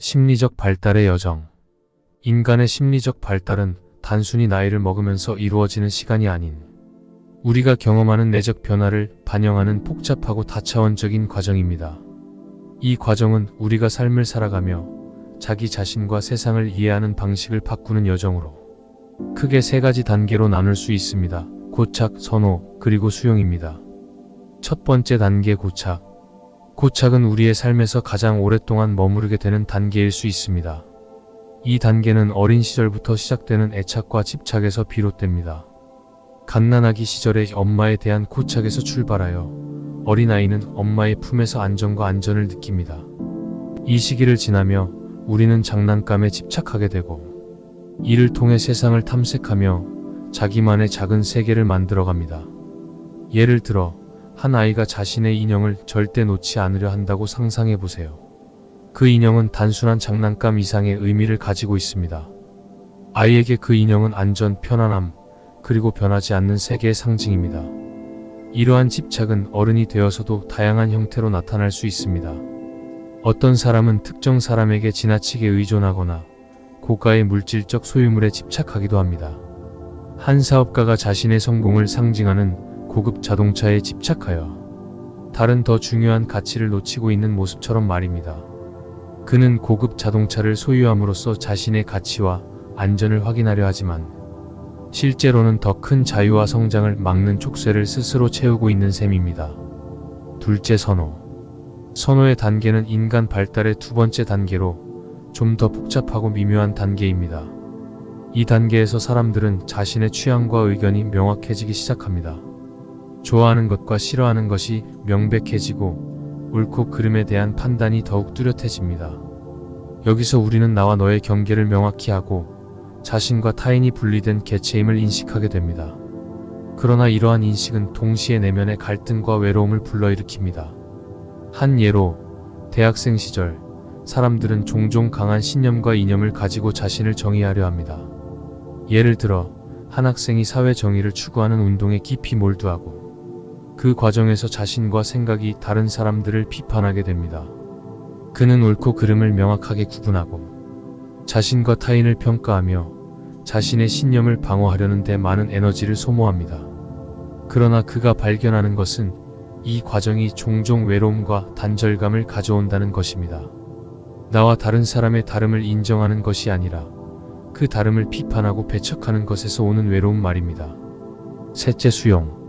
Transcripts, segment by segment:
심리적 발달의 여정. 인간의 심리적 발달은 단순히 나이를 먹으면서 이루어지는 시간이 아닌 우리가 경험하는 내적 변화를 반영하는 복잡하고 다차원적인 과정입니다. 이 과정은 우리가 삶을 살아가며 자기 자신과 세상을 이해하는 방식을 바꾸는 여정으로 크게 세 가지 단계로 나눌 수 있습니다. 고착, 선호, 그리고 수용입니다. 첫 번째 단계 고착. 고착은 우리의 삶에서 가장 오랫동안 머무르게 되는 단계일 수 있습니다. 이 단계는 어린 시절부터 시작되는 애착과 집착에서 비롯됩니다. 갓난아기 시절의 엄마에 대한 고착에서 출발하여 어린아이는 엄마의 품에서 안정과 안전을 느낍니다. 이 시기를 지나며 우리는 장난감에 집착하게 되고 이를 통해 세상을 탐색하며 자기만의 작은 세계를 만들어갑니다. 예를 들어 한 아이가 자신의 인형을 절대 놓지 않으려 한다고 상상해보세요. 그 인형은 단순한 장난감 이상의 의미를 가지고 있습니다. 아이에게 그 인형은 안전, 편안함, 그리고 변하지 않는 세계의 상징입니다. 이러한 집착은 어른이 되어서도 다양한 형태로 나타날 수 있습니다. 어떤 사람은 특정 사람에게 지나치게 의존하거나 고가의 물질적 소유물에 집착하기도 합니다. 한 사업가가 자신의 성공을 상징하는 고급 자동차에 집착하여 다른 더 중요한 가치를 놓치고 있는 모습처럼 말입니다. 그는 고급 자동차를 소유함으로써 자신의 가치와 안전을 확인하려 하지만 실제로는 더 큰 자유와 성장을 막는 족쇄를 스스로 채우고 있는 셈입니다. 둘째, 선호. 선호의 단계는 인간 발달의 두 번째 단계로 좀 더 복잡하고 미묘한 단계입니다. 이 단계에서 사람들은 자신의 취향과 의견이 명확해지기 시작합니다. 좋아하는 것과 싫어하는 것이 명백해지고 옳고 그름에 대한 판단이 더욱 뚜렷해집니다. 여기서 우리는 나와 너의 경계를 명확히 하고 자신과 타인이 분리된 개체임을 인식하게 됩니다. 그러나 이러한 인식은 동시에 내면의 갈등과 외로움을 불러일으킵니다. 한 예로, 대학생 시절 사람들은 종종 강한 신념과 이념을 가지고 자신을 정의하려 합니다. 예를 들어 한 학생이 사회 정의를 추구하는 운동에 깊이 몰두하고 그 과정에서 자신과 생각이 다른 사람들을 비판하게 됩니다. 그는 옳고 그름을 명확하게 구분하고 자신과 타인을 평가하며 자신의 신념을 방어하려는 데 많은 에너지를 소모합니다. 그러나 그가 발견하는 것은 이 과정이 종종 외로움과 단절감을 가져온다는 것입니다. 나와 다른 사람의 다름을 인정하는 것이 아니라 그 다름을 비판하고 배척하는 것에서 오는 외로움 말입니다. 셋째, 수용.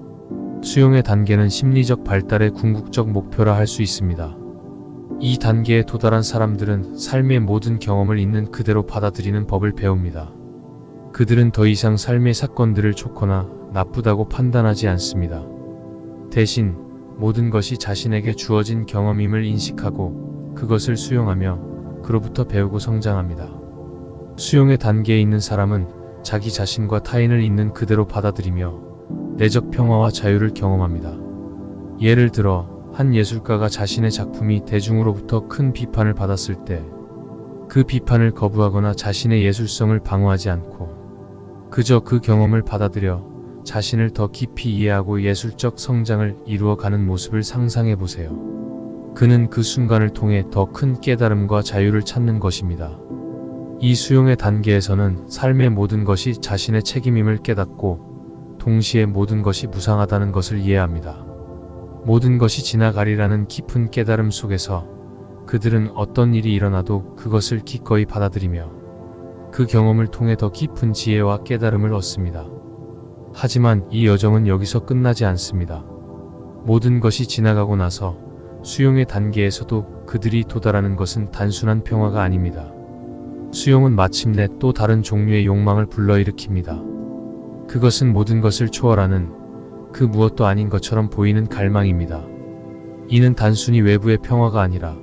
수용의 단계는 심리적 발달의 궁극적 목표라 할 수 있습니다. 이 단계에 도달한 사람들은 삶의 모든 경험을 있는 그대로 받아들이는 법을 배웁니다. 그들은 더 이상 삶의 사건들을 좋거나 나쁘다고 판단하지 않습니다. 대신 모든 것이 자신에게 주어진 경험임을 인식하고 그것을 수용하며 그로부터 배우고 성장합니다. 수용의 단계에 있는 사람은 자기 자신과 타인을 있는 그대로 받아들이며 내적 평화와 자유를 경험합니다. 예를 들어 한 예술가가 자신의 작품이 대중으로부터 큰 비판을 받았을 때 그 비판을 거부하거나 자신의 예술성을 방어하지 않고 그저 그 경험을 받아들여 자신을 더 깊이 이해하고 예술적 성장을 이루어가는 모습을 상상해보세요. 그는 그 순간을 통해 더 큰 깨달음과 자유를 찾는 것입니다. 이 수용의 단계에서는 삶의 모든 것이 자신의 책임임을 깨닫고 동시에 모든 것이 무상하다는 것을 이해합니다. 모든 것이 지나가리라는 깊은 깨달음 속에서 그들은 어떤 일이 일어나도 그것을 기꺼이 받아들이며 그 경험을 통해 더 깊은 지혜와 깨달음을 얻습니다. 하지만 이 여정은 여기서 끝나지 않습니다. 모든 것이 지나가고 나서 수용의 단계에서도 그들이 도달하는 것은 단순한 평화가 아닙니다. 수용은 마침내 또 다른 종류의 욕망을 불러일으킵니다. 그것은 모든 것을 초월하는 그 무엇도 아닌 것처럼 보이는 갈망입니다. 이는 단순히 외부의 평화가 아니라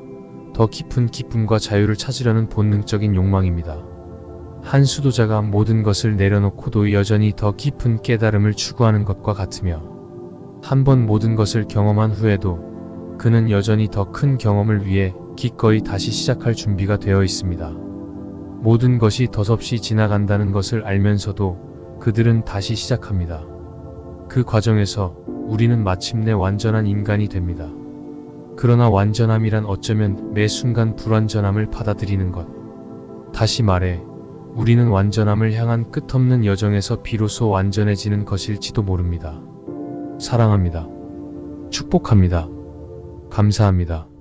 더 깊은 기쁨과 자유를 찾으려는 본능적인 욕망입니다. 한 수도자가 모든 것을 내려놓고도 여전히 더 깊은 깨달음을 추구하는 것과 같으며 한 번 모든 것을 경험한 후에도 그는 여전히 더 큰 경험을 위해 기꺼이 다시 시작할 준비가 되어 있습니다. 모든 것이 덧없이 지나간다는 것을 알면서도 그들은 다시 시작합니다. 그 과정에서 우리는 마침내 완전한 인간이 됩니다. 그러나 완전함이란 어쩌면 매 순간 불완전함을 받아들이는 것. 다시 말해, 우리는 완전함을 향한 끝없는 여정에서 비로소 완전해지는 것일지도 모릅니다. 사랑합니다. 축복합니다. 감사합니다.